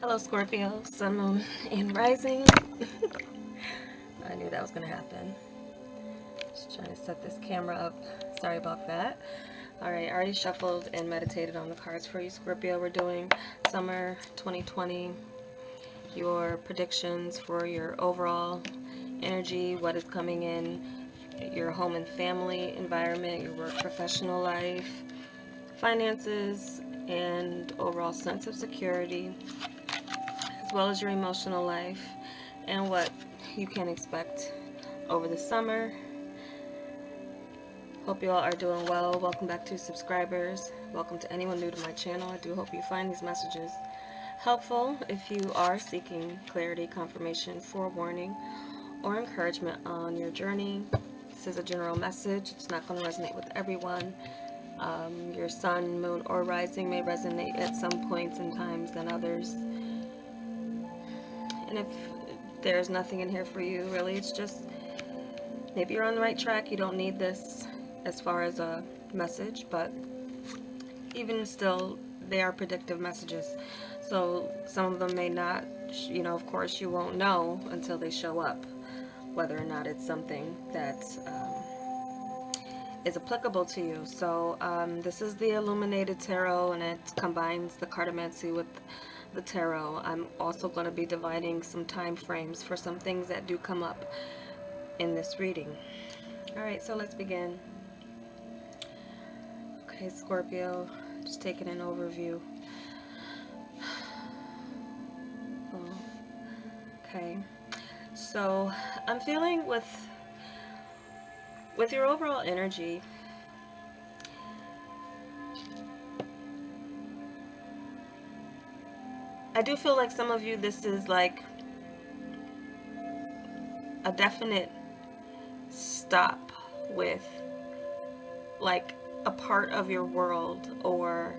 Hello Scorpio, Sun, Moon, and Rising. I knew that was going to happen. Just trying to set this camera up. Sorry about that. Alright, I already shuffled and meditated on the cards for you, Scorpio. We're doing summer 2020, your predictions for your overall energy, what is coming in your home and family environment, your work professional life, finances, and overall sense of security, as well as your emotional life and what you can expect over the summer. Hope you all are doing well. Welcome back to subscribers. Welcome to anyone new to my channel. I do hope you find these messages helpful if you are seeking clarity, confirmation, forewarning, or encouragement on your journey. This is a general message. It's not going to resonate with everyone. Your sun, moon, or rising may resonate at some points and times than others. And if there's nothing in here for you, really, it's just maybe you're on the right track. You don't need this as far as a message, but even still, they are predictive messages. So some of them may not, of course, you won't know until they show up, whether or not it's something that is applicable to you. So this is the Illuminated Tarot, and it combines the Cartomancy with the Tarot. I'm also going to be dividing some time frames for some things that do come up in this reading. Alright, so let's begin. Okay, Scorpio, just taking an overview. Okay, so I'm feeling with your overall energy, I do feel like some of you, this is like a definite stop with like a part of your world, or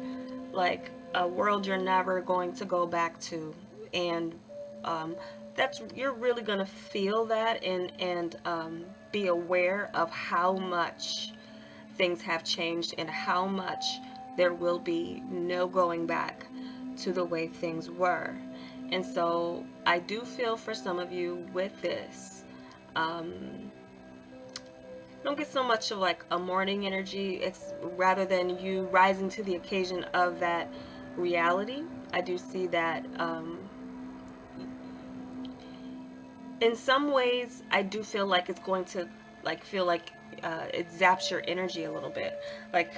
like a world you're never going to go back to, and you're really gonna feel that and be aware of how much things have changed and how much there will be no going back to the way things were. And so I do feel for some of you with this, don't get so much of like a morning energy. It's rather than you rising to the occasion of that reality. I do see that in some ways I do feel like it's going to feel like it zaps your energy a little bit. Like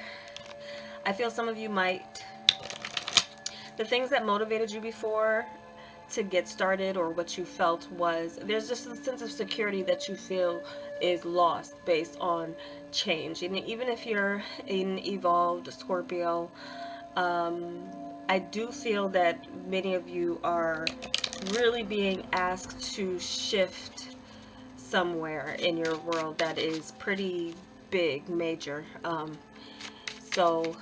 I feel some of you might, the things that motivated you before to get started, or what you felt was, there's just a sense of security that you feel is lost based on change. And even if you're an evolved Scorpio, I do feel that many of you are really being asked to shift somewhere in your world that is pretty big, major. So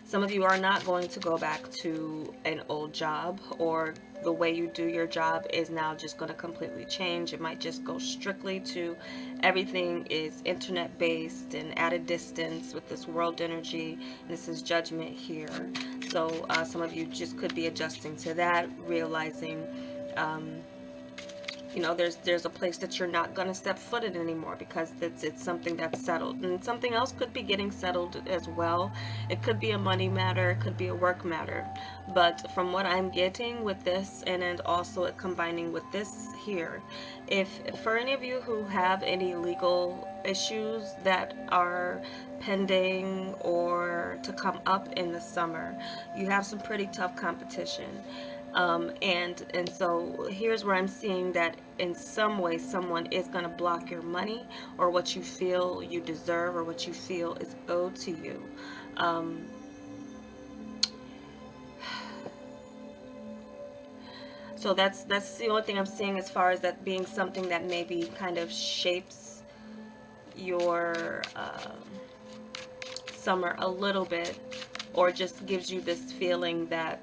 some of you are not going to go back to an old job, or the way you do your job is now just going to completely change. It might just go strictly to everything is internet based and at a distance with this world energy. This is judgment here. So some of you just could be adjusting to that, realizing there's a place that you're not going to step foot in anymore, because it's something that's settled. And something else could be getting settled as well. It could be a money matter, it could be a work matter. But from what I'm getting with this, and also it combining with this here, if for any of you who have any legal issues that are pending or to come up in the summer, you have some pretty tough competition. And so here's where I'm seeing that in some way someone is going to block your money, or what you feel you deserve, or what you feel is owed to you. So that's the only thing I'm seeing, as far as that being something that maybe kind of shapes your summer a little bit, or just gives you this feeling that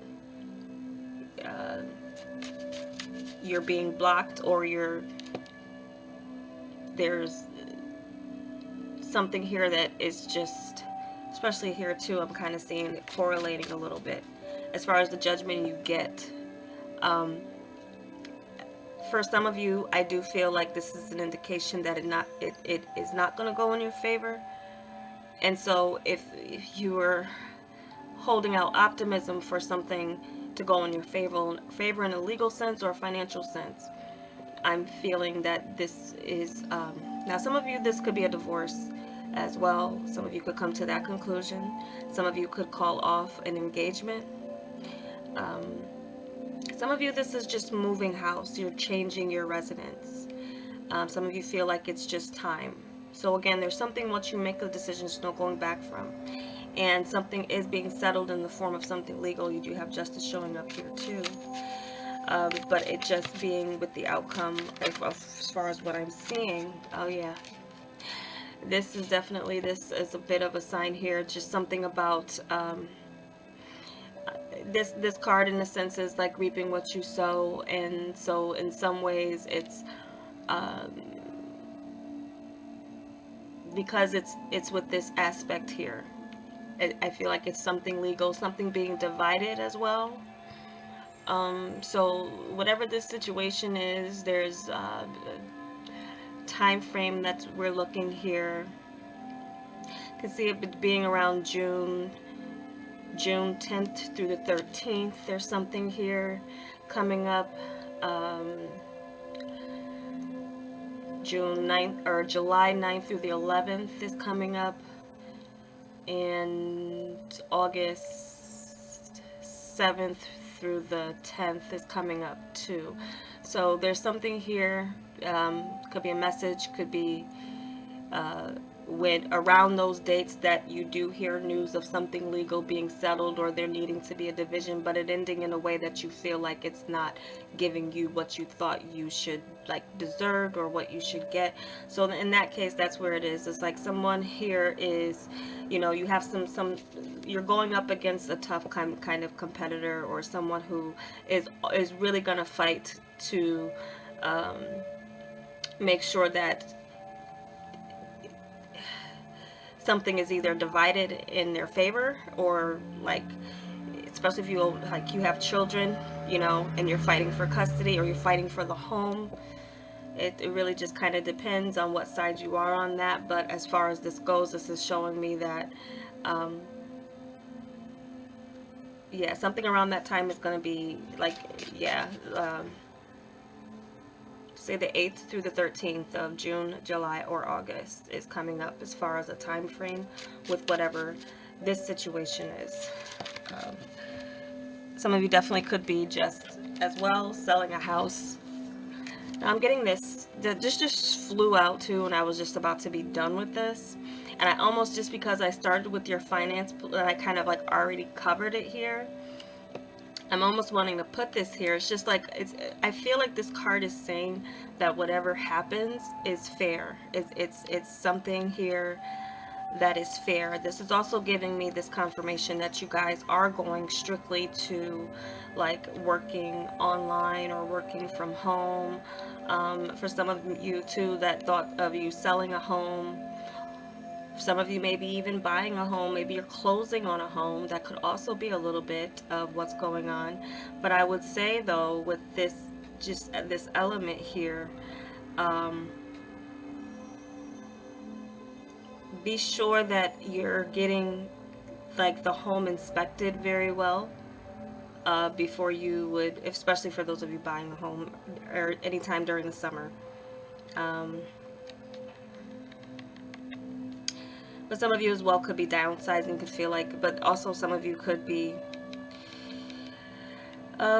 you're being blocked, or there's something here that is just, especially here too, I'm kind of seeing it correlating a little bit as far as the judgment you get Um, for some of you, I do feel like this is an indication that it is not going to go in your favor. And so if you were holding out optimism for something to go in your favor in a legal sense or a financial sense, I'm feeling that this is, now some of you, this could be a divorce as well. Some of you could come to that conclusion. Some of you could call off an engagement. Um, some of you, this is just moving house. You're changing your residence. Some of you feel like it's just time. So again, there's something once you make a decision, there's no going back from. And something is being settled in the form of something legal. You do have justice showing up here too. But it just being with the outcome of as far as what I'm seeing. Oh yeah, this is definitely, this is a bit of a sign here. Just something about this card in a sense is like reaping what you sow, and so in some ways it's because it's with this aspect here. I feel like it's something legal, something being divided as well. So whatever this situation is, there's a time frame that we're looking here. You can see it being around June 10th through the 13th. There's something here coming up. June 9th or July 9th through the 11th is coming up, and August 7th through the 10th is coming up too. So there's something here. Could be a message, could be when around those dates that you do hear news of something legal being settled, or there needing to be a division, but it ending in a way that you feel like it's not giving you what you thought you should, like, deserved, or what you should get. So in that case, that's where it is. It's like someone here is, you know, you have some you're going up against a tough kind of competitor, or someone who is really gonna fight to make sure that something is either divided in their favor, or, like, especially if you, like, you have children, you know, and you're fighting for custody, or you're fighting for the home. It really just kind of depends on what side you are on that. But as far as this goes, this is showing me that yeah, something around that time is going to be like, yeah, say the 8th through the 13th of June, July, or August is coming up as far as a time frame with whatever this situation is. Some of you definitely could be just as well selling a house. Now I'm getting this, this just flew out too, and I was just about to be done with this. And I almost, just because I started with your finance, I kind of like already covered it here. I'm almost wanting to put this here. It's just like, I feel like this card is saying that whatever happens is fair. It's something here that is fair. This is also giving me this confirmation that you guys are going strictly to, like, working online or working from home. For some of you too that thought of you selling a home. Some of you may be even buying a home. Maybe you're closing on a home. That could also be a little bit of what's going on. But I would say, though, with this, just this element here, be sure that you're getting, like, the home inspected very well before you would, especially for those of you buying a home or anytime during the summer. But some of you as well could be downsizing, could feel like, but also some of you could be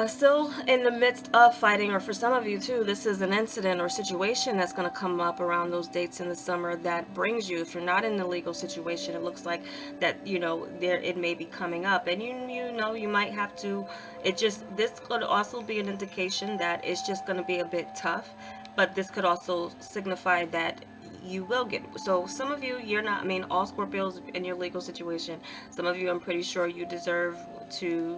still in the midst of fighting, or for some of you too, this is an incident or situation that's going to come up around those dates in the summer that brings you, if you're not in the legal situation, it looks like that, you know, there, it may be coming up, and you know, you might have to, this could also be an indication that it's just going to be a bit tough, but this could also signify that you will get. So some of you, you're not, I mean, all Scorpios in your legal situation, some of you, I'm pretty sure you deserve to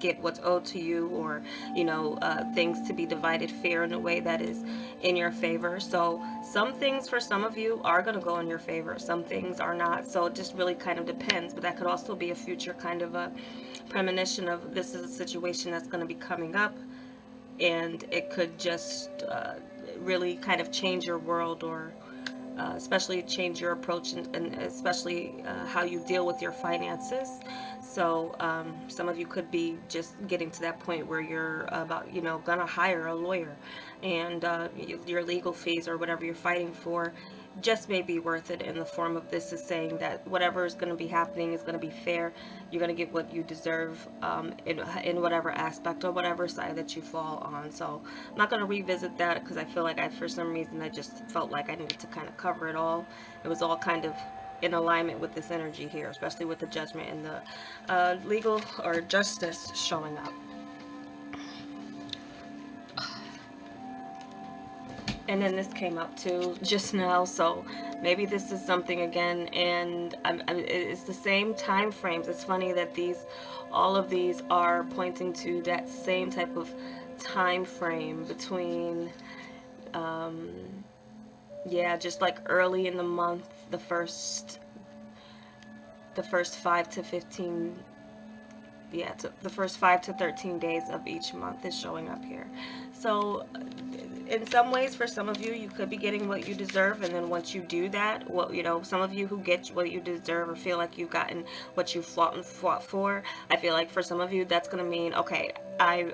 get what's owed to you, or, you know, things to be divided fair in a way that is in your favor. So some things for some of you are going to go in your favor, some things are not. So it just really kind of depends. But that could also be a future kind of a premonition of this is a situation that's going to be coming up, and it could just really kind of change your world, or especially change your approach, and especially how you deal with your finances. So some of you could be just getting to that point where you're about, gonna hire a lawyer, and your legal fees or whatever you're fighting for just may be worth it, in the form of this is saying that whatever is going to be happening is going to be fair. You're going to get what you deserve, in whatever aspect or whatever side that you fall on. So I'm not going to revisit that, because I feel like for some reason I just felt like I needed to kind of cover it all. It was all kind of in alignment with this energy here, especially with the Judgment and the legal or justice showing up. And then this came up too just now, so maybe this is something again, and it's the same time frames. It's funny that all of these are pointing to that same type of time frame between, yeah, just like early in the month, the first 5 to 15, yeah, the first 5 to 13 days of each month is showing up here. So in some ways, for some of you, you could be getting what you deserve, and then once you do that, some of you who get what you deserve or feel like you've gotten what you fought for, I feel like for some of you that's going to mean, okay, I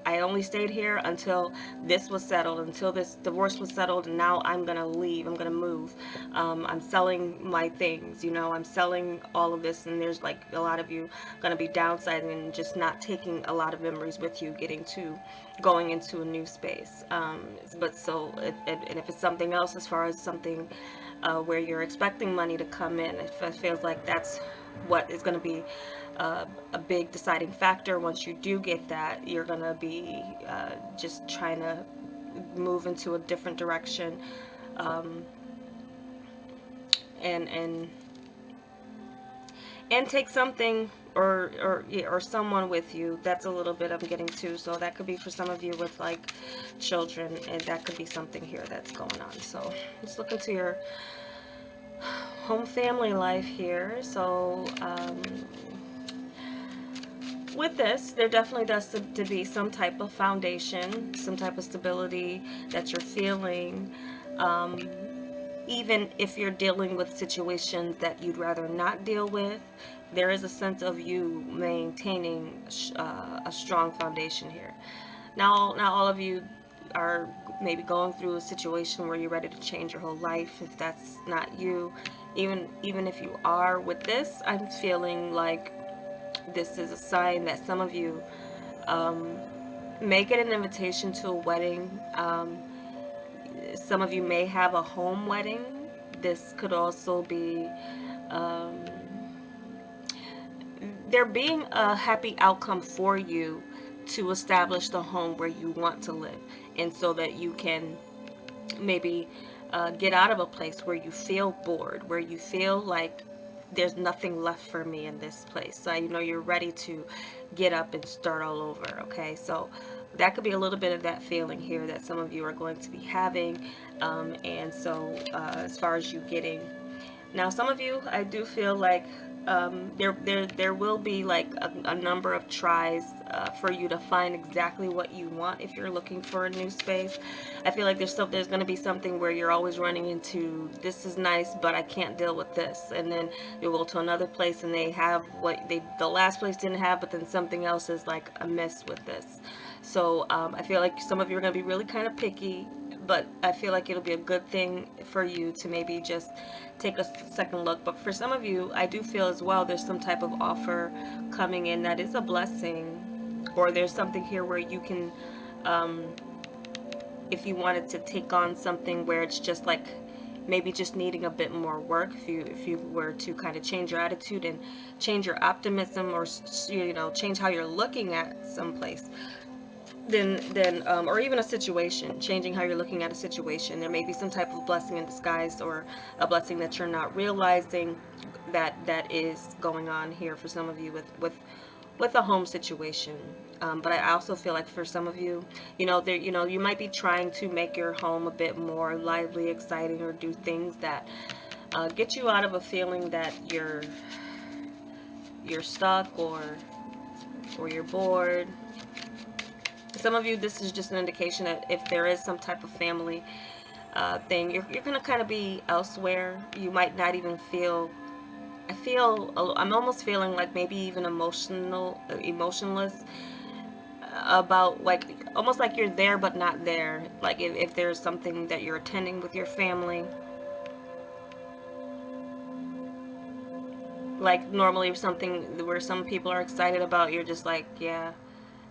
only stayed here until this was settled, until this divorce was settled, and now I'm gonna leave, I'm gonna move. I'm selling my things, I'm selling all of this, and there's like a lot of you gonna be downsizing and just not taking a lot of memories with you, going into a new space. But so, and if it's something else, as far as something where you're expecting money to come in, it feels like that's what is going to be a big deciding factor. Once you do get that, you're going to be just trying to move into a different direction, and take something or someone with you. That's a little bit I'm getting to. So that could be for some of you with like children, and that could be something here that's going on. So let's look into your home family life here. So with this, there definitely does to be some type of foundation, some type of stability that you're feeling, even if you're dealing with situations that you'd rather not deal with. There is a sense of you maintaining a strong foundation here. Now all of you are maybe going through a situation where you're ready to change your whole life. If that's not you, even if you are with this, I'm feeling like this is a sign that some of you may get an invitation to a wedding. Some of you may have a home wedding. This could also be there being a happy outcome for you to establish the home where you want to live, and so that you can maybe get out of a place where you feel bored, where you feel like there's nothing left for me in this place. So you're ready to get up and start all over. Okay, so that could be a little bit of that feeling here that some of you are going to be having. And so as far as you getting, now some of you, I do feel like there will be like a number of tries for you to find exactly what you want if you're looking for a new space. I feel like there's going to be something where you're always running into, this is nice, but I can't deal with this, and then you'll go to another place and they have what the last place didn't have, but then something else is like amiss with this. So I feel like some of you are going to be really kind of picky, but I feel like it'll be a good thing for you to maybe just take a second look. But for some of you, I do feel as well there's some type of offer coming in that is a blessing, or there's something here where you can, if you wanted to take on something where it's just like maybe just needing a bit more work, if you were to kind of change your attitude and change your optimism, or change how you're looking at some place, then or even a situation, changing how you're looking at a situation, there may be some type of blessing in disguise, or a blessing that you're not realizing that is going on here for some of you with a home situation. But I also feel like for some of you, you might be trying to make your home a bit more lively, exciting, or do things that get you out of a feeling that you're stuck, or or you're bored. Some of you, this is just an indication that if there is some type of family thing, you're going to kind of be elsewhere. You might not even feel, I'm almost feeling like maybe even emotionless about, like, almost like you're there but not there. Like if there's something that you're attending with your family, like normally something where some people are excited about, you're just like, yeah.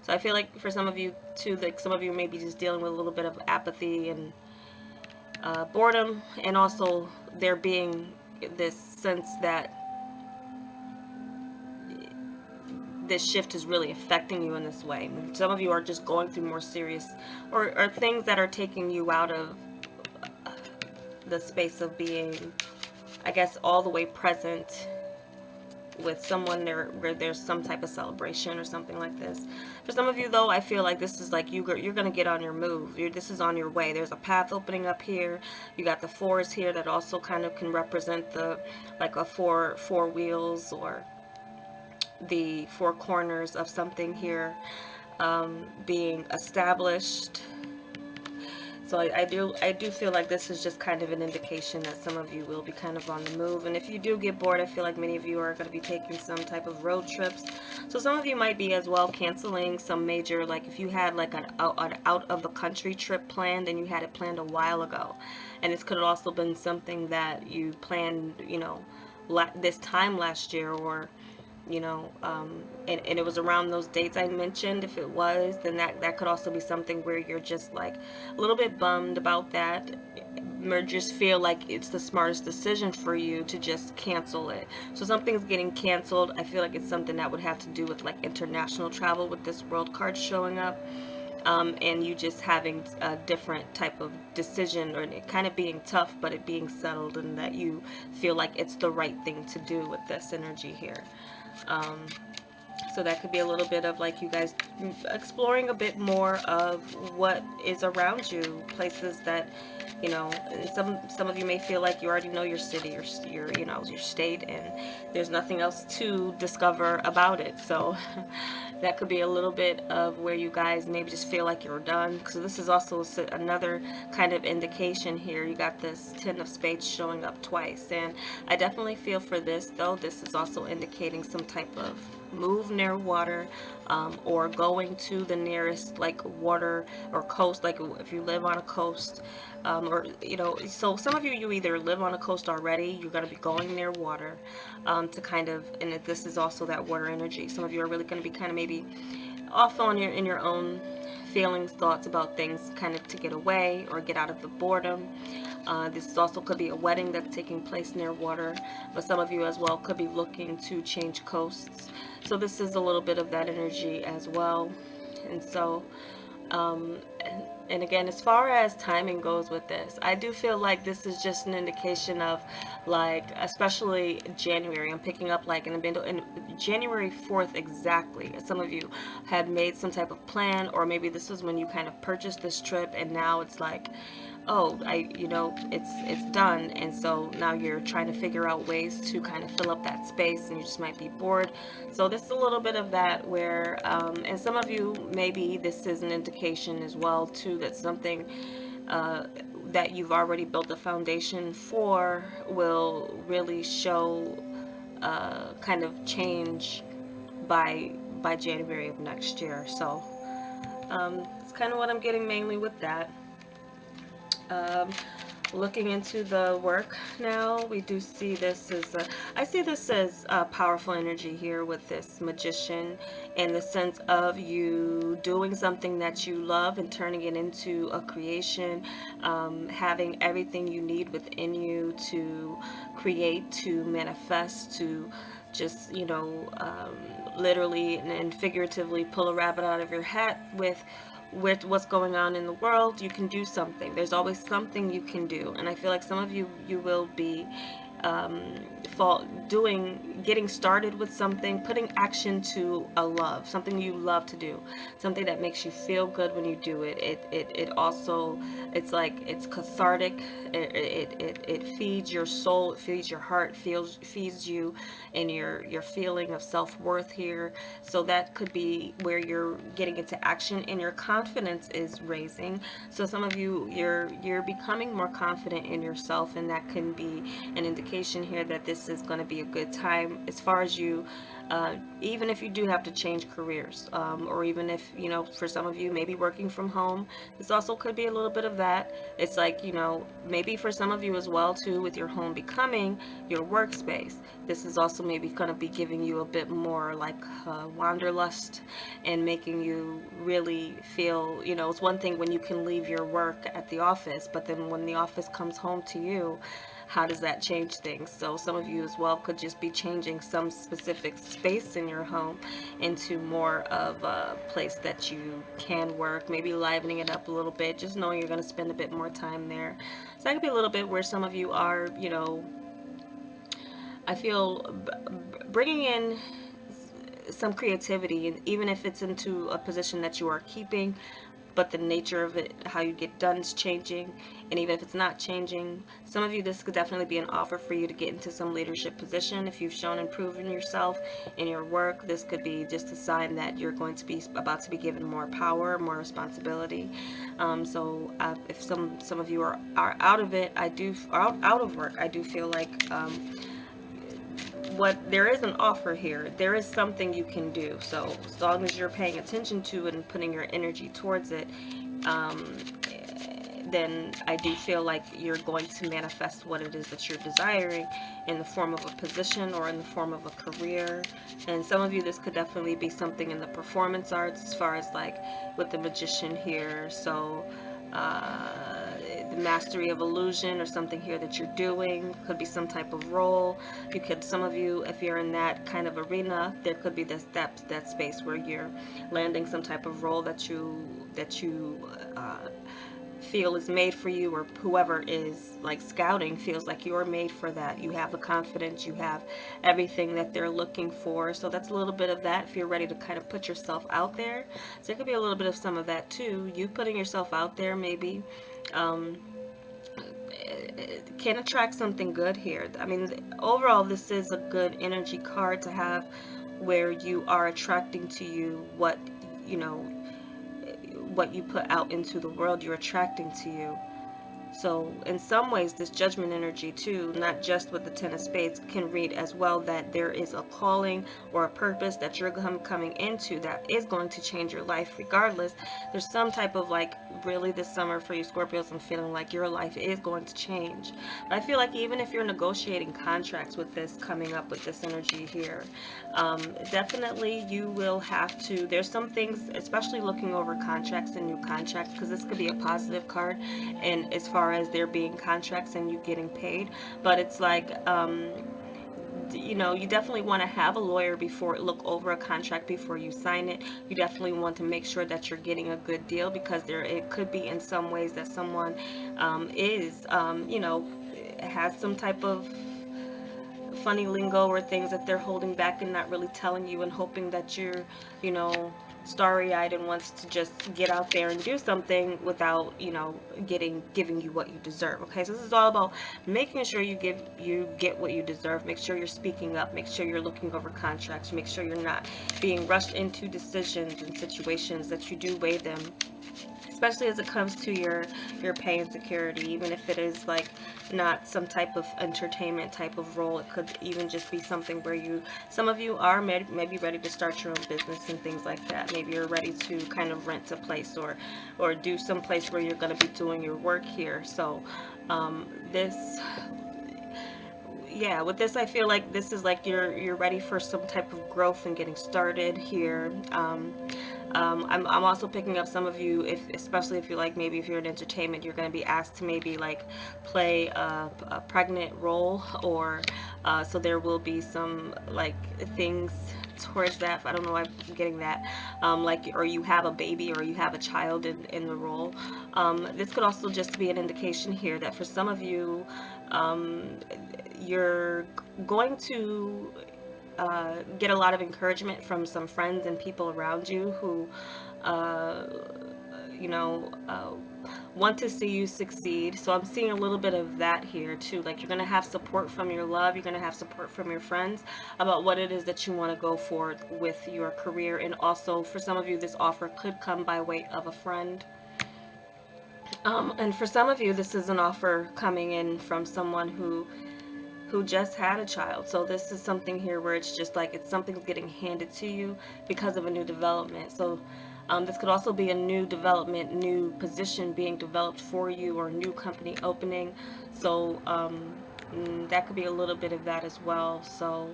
So I feel like for some of you too, like some of you may be just dealing with a little bit of apathy and boredom, and also there being this sense that this shift is really affecting you in this way. Some of you are just going through more serious or things that are taking you out of the space of being, I guess, all the way present with someone there where there's some type of celebration or something like this. For some of you though, I feel like this is like you're gonna get on your move. This is on your way. There's a path opening up here. You got the fours here that also kind of can represent the, like a four wheels, or the four corners of something here being established. So I do feel like this is just kind of an indication that some of you will be kind of on the move. And if you do get bored, I feel like many of you are going to be taking some type of road trips. So some of you might be as well canceling some major, like if you had like an out of the country trip planned and you had it planned a while ago. And this could have also been something that you planned, you know, this time last year, or you know, and it was around those dates I mentioned. If it was, then that could also be something where you're just like a little bit bummed about that, or just feel like it's the smartest decision for you to just cancel it. So something's getting canceled. I feel like it's something that would have to do with like international travel, with this world card showing up. And you just having a different type of decision, or it kind of being tough but it being settled, and that you feel like it's the right thing to do with this energy here. So that could be a little bit of like you guys exploring a bit more of what is around you, places that, you know, some of you may feel like you already know your city, your you know, your state, and there's nothing else to discover about it. So that could be a little bit of where you guys maybe just feel like you're done. Because this is also another kind of indication here. You got this Ten of Spades showing up twice, and I definitely feel for this though, this is also indicating some type of move near water, or going to the nearest like water or coast, like if you live on a coast, or you know, so some of you either live on a coast already, you're going to be going near water, to kind of, and this is also that water energy. Some of you are really going to be kind of maybe off on in your own feelings, thoughts about things, kind of to get away or get out of the boredom. This also could be a wedding that's taking place near water, but some of you as well could be looking to change coasts. So this is a little bit of that energy as well. And so, and again, as far as timing goes with this, I do feel like this is just an indication of, like, especially January. I'm picking up like in January 4th exactly. Some of you had made some type of plan, or maybe this was when you kind of purchased this trip, and now it's like, oh, you know, it's done, and so now you're trying to figure out ways to kind of fill up that space, and you just might be bored. So this is a little bit of that where, and some of you, maybe this is an indication as well too, that something that you've already built a foundation for will really show kind of change by January of next year. So it's kind of what I'm getting mainly with that. Looking into the work now, we do see this as I see this as a powerful energy here with this Magician, and the sense of you doing something that you love and turning it into a creation, having everything you need within you to create, to manifest, to just, you know, literally and figuratively pull a rabbit out of your hat with what's going on in the world. You can do something. There's always something you can do, and I feel like some of you will be getting started with something, putting action to a love, something you love to do, something that makes you feel good when you do it. It also, it's like, it's cathartic. It feeds your soul, it feeds your heart, feeds you and your feeling of self-worth here. So that could be where you're getting into action and your confidence is raising. So some of you, you're becoming more confident in yourself, and that can be an indication here that this is going to be a good time as far as you, even if you do have to change careers, or even if, you know, for some of you, maybe working from home, this also could be a little bit of that. It's like, you know, maybe for some of you as well too, with your home becoming your workspace, this is also maybe going to be giving you a bit more like wanderlust, and making you really feel, you know, it's one thing when you can leave your work at the office, but then when the office comes home to you, how does that change things? So some of you as well could just be changing some specific space in your home into more of a place that you can work, maybe livening it up a little bit, just knowing you're going to spend a bit more time there. So that could be a little bit where some of you are, you know, I feel bringing in some creativity, and even if it's into a position that you are keeping, but the nature of it, how you get done, is changing. And even if it's not changing, some of you, this could definitely be an offer for you to get into some leadership position. If you've shown and proven yourself in your work, this could be just a sign that you're going to be about to be given more power, more responsibility. If some of you are out of it, out of work, I do feel like what there is an offer here. There is something you can do. So as long as you're paying attention to it and putting your energy towards it, then I do feel like you're going to manifest what it is that you're desiring in the form of a position or in the form of a career. And some of you, this could definitely be something in the performance arts, as far as like with the magician here. So the mastery of illusion or something here that you're doing could be some type of role. You could, some of you, if you're in that kind of arena, there could be that space where you're landing some type of role that you feel is made for you, or whoever is like scouting feels like you're made for that. You have the confidence, you have everything that they're looking for. So that's a little bit of that if you're ready to kind of put yourself out there. So it could be a little bit of some of that too. You putting yourself out there maybe can attract something good here. I mean, overall, this is a good energy card to have, where you are attracting to you what, you know, what you put out into the world, you're attracting to you. So in some ways, this judgment energy too, not just with the Ten of Spades, can read as well that there is a calling or a purpose that you're coming into that is going to change your life regardless. There's some type of like, really this summer for you Scorpios, I'm feeling like your life is going to change. But I feel like even if you're negotiating contracts with this coming up with this energy here, definitely you will have to, there's some things, especially looking over contracts and new contracts, because this could be a positive card, and as far as there being contracts and you getting paid. But it's like, you know, you definitely want to have a lawyer before, look over a contract before you sign it. You definitely want to make sure that you're getting a good deal, because it could be in some ways that someone you know, has some type of funny lingo or things that they're holding back and not really telling you, and hoping that you're, you know, starry-eyed and wants to just get out there and do something without, you know, giving you what you deserve. Okay, so this is all about making sure you get what you deserve. Make sure you're speaking up, make sure you're looking over contracts, make sure you're not being rushed into decisions and situations, that you do weigh them, especially as it comes to your pay and security. Even if it is like not some type of entertainment type of role, it could even just be something where some of you are maybe ready to start your own business and things like that. Maybe you're ready to kind of rent a place, or do some place where you're going to be doing your work here. So yeah, with this, I feel like this is like you're ready for some type of growth and getting started here. I'm also picking up some of you, especially if you're like, maybe if you're in entertainment, you're going to be asked to maybe like play a pregnant role, or so there will be some like things towards that. I don't know why I'm getting that. Like, or you have a baby, or you have a child in the role. This could also just be an indication here that for some of you, you're going to get a lot of encouragement from some friends and people around you who, uh, you know, want to see you succeed. So I'm seeing a little bit of that here too. Like, you're going to have support from your love, you're going to have support from your friends about what it is that you want to go for with your career. And also, for some of you, this offer could come by way of a friend. And for some of you, this is an offer coming in from someone who just had a child. So this is something here where it's just like something's getting handed to you because of a new development. So this could also be a new development, new position being developed for you, or a new company opening. So that could be a little bit of that as well. So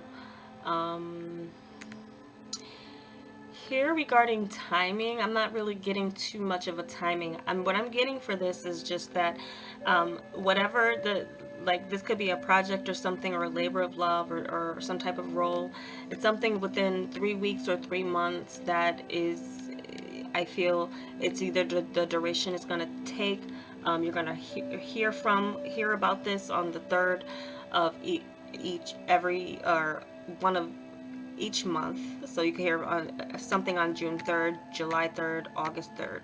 here regarding timing, I'm not really getting too much of a timing. What I'm getting for this is just that whatever this could be a project or something, or a labor of love, or some type of role. It's something within 3 weeks or 3 months that is, I feel it's either the duration it's going to take. You're going to hear about this on the 3rd of each month. So you can hear something on June 3rd, July 3rd, August 3rd.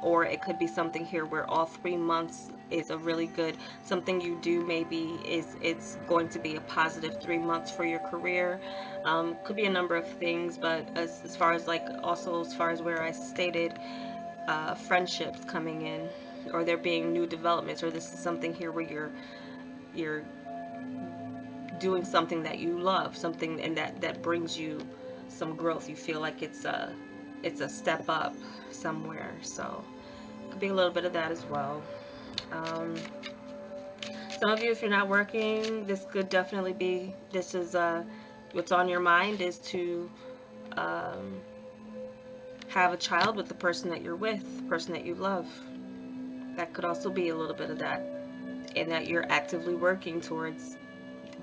Or it could be something here where all 3 months is a really good, something you do maybe it's going to be a positive 3 months for your career. Could be a number of things, but as far as where I stated friendships coming in, or there being new developments, or this is something here where you're doing something that you love, something and that brings you some growth. You feel like it's a step up somewhere. So it could be a little bit of that as well. Some of you, if you're not working, this could definitely be, this is what's on your mind is to have a child with the person that you're with, the person that you love. That could also be a little bit of that, and that you're actively working towards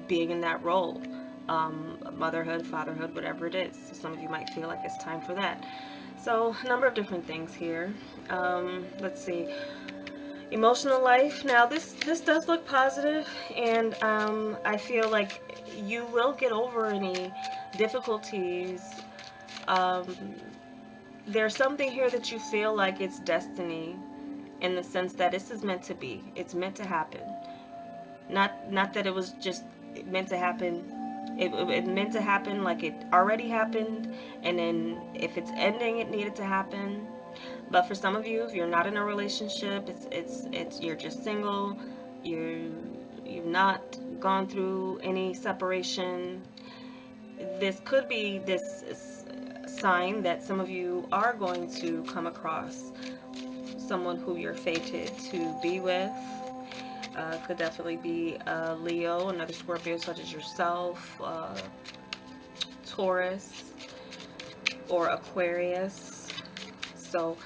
being in that role, motherhood, fatherhood, whatever it is. So some of you might feel like it's time for that. So a number of different things here. Let's see. Emotional life. Now this does look positive, and I feel like you will get over any difficulties. There's something here that you feel like it's destiny, in the sense that this is meant to be. It's meant to happen. Not that it was just meant to happen. It meant to happen, like it already happened, and then if it's ending, it needed to happen. But for some of you, if you're not in a relationship, it's you're just single, you've not gone through any separation. This could be this sign that some of you are going to come across someone who you're fated to be with. Could definitely be Leo, another Scorpio such as yourself, Taurus, or Aquarius. So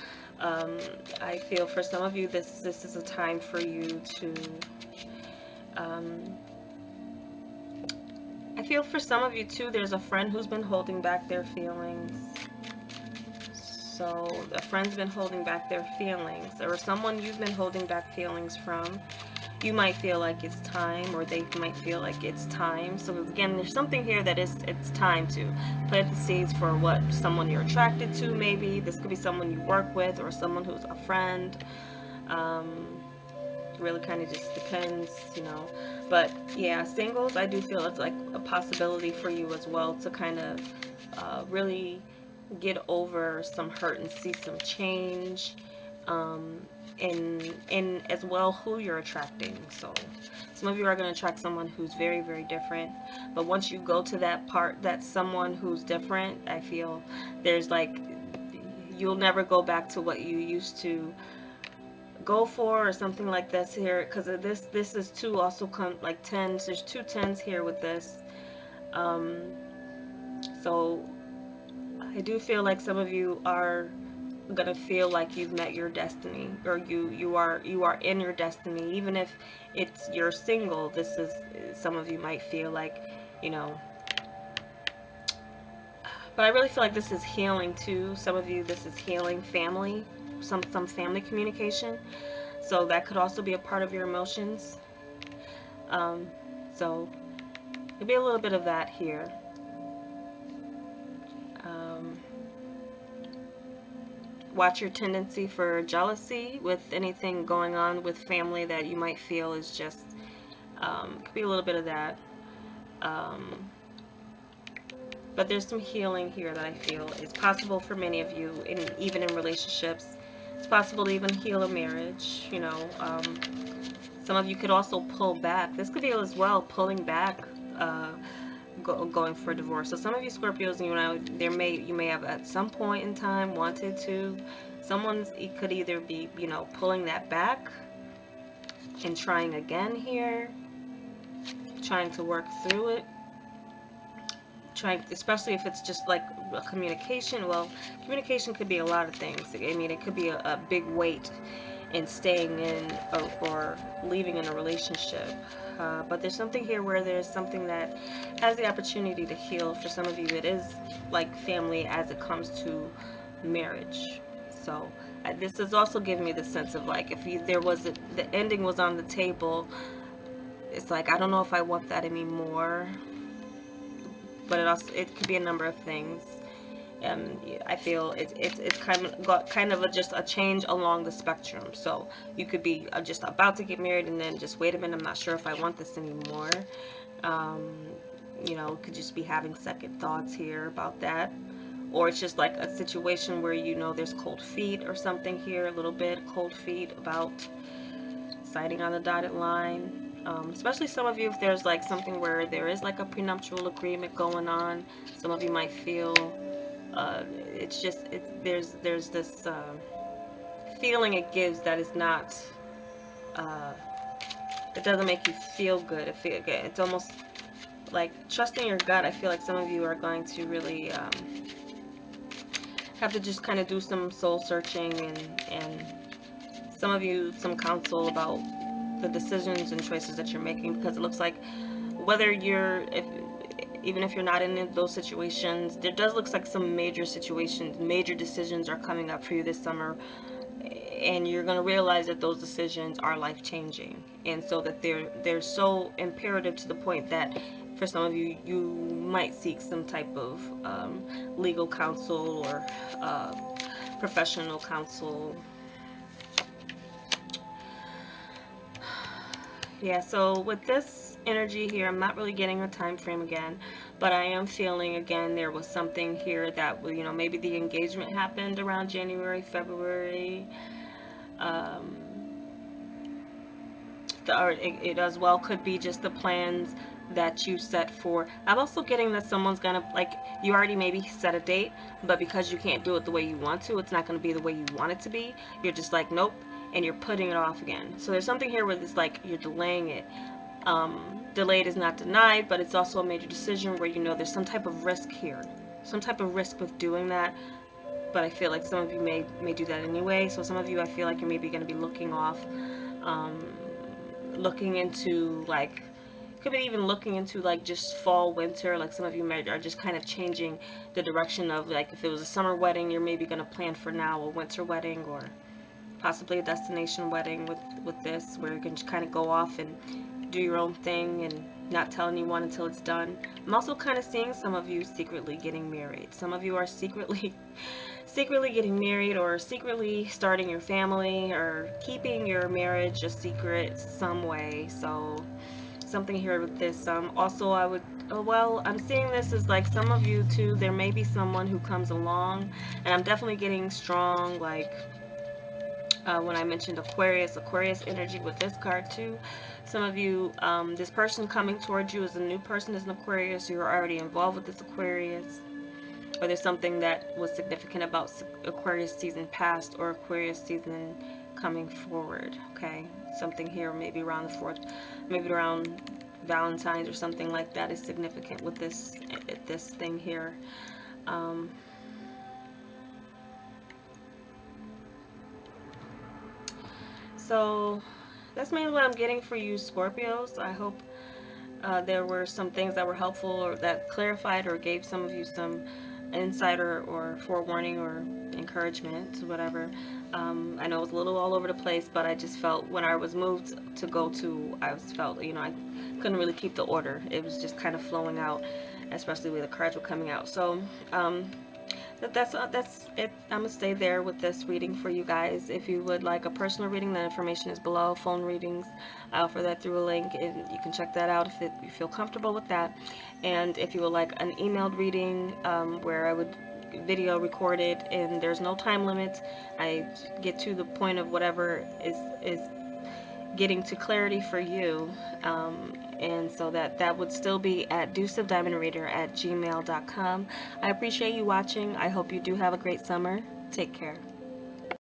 I feel for some of you this is a time for you to I feel for some of you too, there's a friend who's been holding back their feelings. So a friend's been holding back their feelings, or someone you've been holding back feelings from. You might feel like it's time, or they might feel like it's time. So again, there's something here that it's time to plant the seeds for what someone you're attracted to. Maybe this could be someone you work with, or someone who's a friend. Really kind of just depends, you know. But yeah, singles, I do feel it's like a possibility for you as well to kind of really get over some hurt and see some change. In as well who you're attracting. So some of you are going to attract someone who's very, very different, but once you go to that part, that's someone who's different, I feel there's like, you'll never go back to what you used to go for, or something like this here, because of this is two also come like tens. There's 2 tens here with this. So I do feel like some of you are gonna feel like you've met your destiny, or you are in your destiny, even if you're single. This is, some of you might feel like, you know, but I really feel like this is healing too. Some of you, this is healing family, some family communication. So that could also be a part of your emotions. So there'll be a little bit of that here. Watch your tendency for jealousy with anything going on with family that you might feel is just, could be a little bit of that. But there's some healing here that I feel is possible for many of you, even in relationships. It's possible to even heal a marriage, you know. Some of you could also pull back. This could be as well pulling back, going for divorce. So some of you Scorpios, you know, you may have at some point in time wanted to. It could either be, you know, pulling that back and trying again here, trying to work through it. Especially if it's just like a communication. Well, communication could be a lot of things. I mean, it could be a big weight in staying in or leaving in a relationship. But there's something here where there's something that has the opportunity to heal. For some of you, it is like family as it comes to marriage. So this is also giving me the sense of like, if the ending was on the table, it's like, I don't know if I want that anymore. But it could be a number of things. I feel it's kind of just a change along the spectrum. So you could be just about to get married and then just, wait a minute, I'm not sure if I want this anymore. You know, could just be having second thoughts here about that. Or it's just like a situation where, you know, there's cold feet or something here, a little bit cold feet about signing on the dotted line. Especially some of you, if there's like something where there is like a prenuptial agreement going on, some of you might feel it's just there's this feeling it gives that is not it doesn't make you feel good. It's almost like trusting your gut. I feel like some of you are going to really have to just kind of do some soul searching, and some of you some counsel about the decisions and choices that you're making, because it looks like whether even if you're not in those situations, there does look like some major decisions are coming up for you this summer, and you're going to realize that those decisions are life-changing, and so that they're so imperative to the point that for some of you, you might seek some type of legal counsel or professional counsel. Yeah, so with this energy here, I'm not really getting a time frame again, but I am feeling again there was something here that, you know, maybe the engagement happened around January, February. It as well could be just the plans that you set for. I'm also getting that someone's gonna, like, you already maybe set a date, but because you can't do it the way you want to, it's not gonna be the way you want it to be. You're just like, nope, and you're putting it off again. So there's something here where it's like you're delaying it. Delayed is not denied, but it's also a major decision where, you know, there's some type of risk here, some type of risk with doing that. But I feel like some of you may do that anyway. So some of you, I feel like you're maybe going to be looking into like, could be even looking into like just fall, winter. Like some of you are just kind of changing the direction of, like, if it was a summer wedding, you're maybe going to plan for now a winter wedding, or possibly a destination wedding with this, where you can just kind of go off and do your own thing and not tell anyone until it's done. I'm also kind of seeing some of you secretly getting married. Some of you are secretly getting married, or secretly starting your family, or keeping your marriage a secret some way. So something here with this. Also, I'm seeing this as like some of you too, there may be someone who comes along, and I'm definitely getting strong, like, when I mentioned Aquarius energy with this card too. Some of you, this person coming towards you is a new person, is an Aquarius. You're already involved with this Aquarius, or there's something that was significant about Aquarius season past or Aquarius season coming forward. Okay, something here maybe around the 4th, maybe around Valentine's or something like that is significant with this thing here. So that's mainly what I'm getting for you Scorpios. I hope there were some things that were helpful, or that clarified or gave some of you some insight or forewarning, or encouragement, whatever. I know it was a little all over the place, but I just felt when I was moved to go to, felt, you know, I couldn't really keep the order. It was just kind of flowing out, especially when the cards were coming out. So that's it. I'm gonna stay there with this reading for you guys. If you would like a personal reading, the information is below. Phone readings, I offer that through a link, and you can check that out if you feel comfortable with that. And if you would like an emailed reading, where I would video recorded and there's no time limit, I get to the point of whatever is getting to clarity for you. And so that would still be at deuceofdiamondreader@gmail.com. I appreciate you watching. I hope you do have a great summer. Take care.